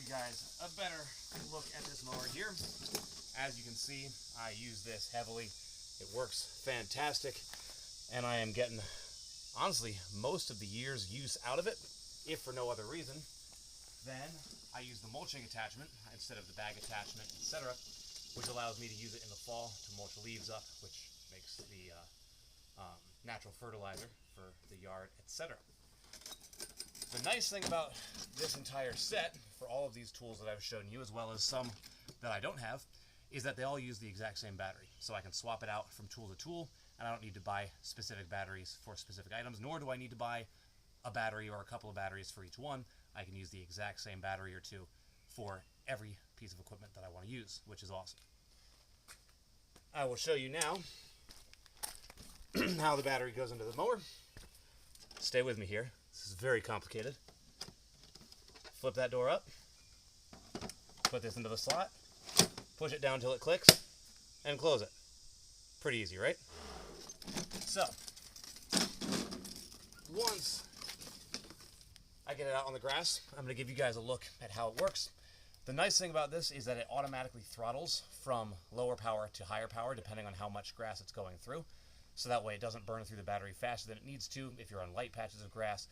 you guys a better look at this mower here. As you can see, I use this heavily. It works fantastic, and I am getting, honestly, most of the year's use out of it, if for no other reason. Then I use the mulching attachment instead of the bag attachment, etc., which allows me to use it in the fall to mulch leaves up, which makes the natural fertilizer for the yard, etc. The nice thing about this entire set, for all of these tools that I've shown you, as well as some that I don't have, is that they all use the exact same battery. So I can swap it out from tool to tool, and I don't need to buy specific batteries for specific items, nor do I need to buy a battery or a couple of batteries for each one. I can use the exact same battery or two for every piece of equipment that I want to use, which is awesome. I will show you now how the battery goes into the mower. Stay with me here. This is very complicated. Flip that door up, put this into the slot, push it down until it clicks, and close it. Pretty easy, right? So, once I get it out on the grass, I'm going to give you guys a look at how it works. The nice thing about this is that it automatically throttles from lower power to higher power depending on how much grass it's going through. So that way it doesn't burn through the battery faster than it needs to if you're on light patches of grass,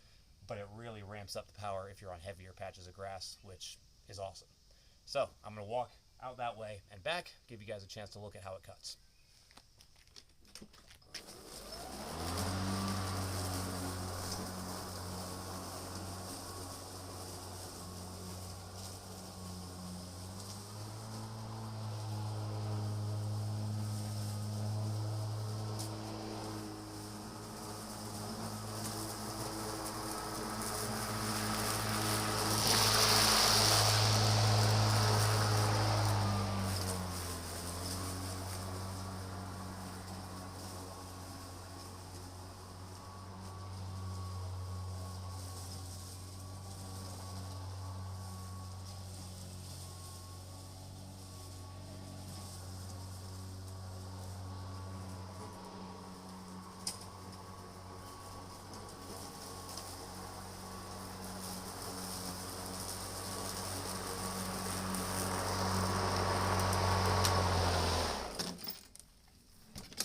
but it really ramps up the power if you're on heavier patches of grass, which is awesome. So I'm going to walk out that way and back, give you guys a chance to look at how it cuts.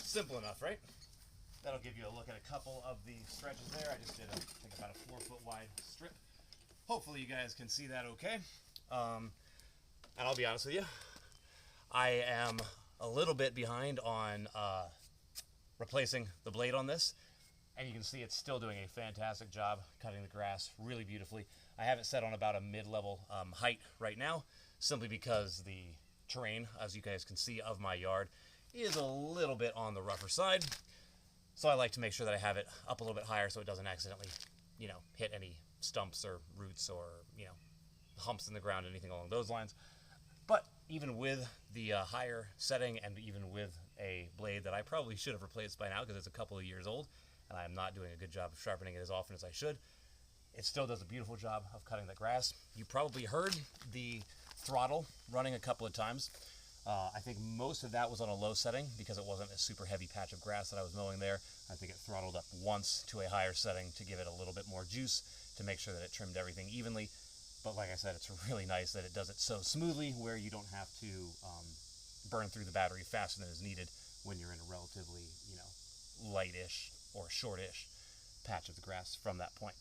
Simple enough, right? That'll give you a look at a couple of the stretches there. I just did, I think, about a 4-foot wide strip. Hopefully you guys can see that okay. And I'll be honest with you, I am a little bit behind on replacing the blade on this. And you can see it's still doing a fantastic job cutting the grass really beautifully. I have it set on about a mid-level height right now, simply because the terrain, as you guys can see, of my yard is a little bit on the rougher side. So I like to make sure that I have it up a little bit higher so it doesn't accidentally, hit any stumps or roots or, humps in the ground, anything along those lines. But even with the higher setting and even with a blade that I probably should have replaced by now because it's a couple of years old and I'm not doing a good job of sharpening it as often as I should, it still does a beautiful job of cutting the grass. You probably heard the throttle running a couple of times. I think most of that was on a low setting because it wasn't a super heavy patch of grass that I was mowing there. I think it throttled up once to a higher setting to give it a little bit more juice to make sure that it trimmed everything evenly. But like I said, it's really nice that it does it so smoothly where you don't have to burn through the battery faster than is needed when you're in a relatively, lightish or shortish patch of the grass from that point.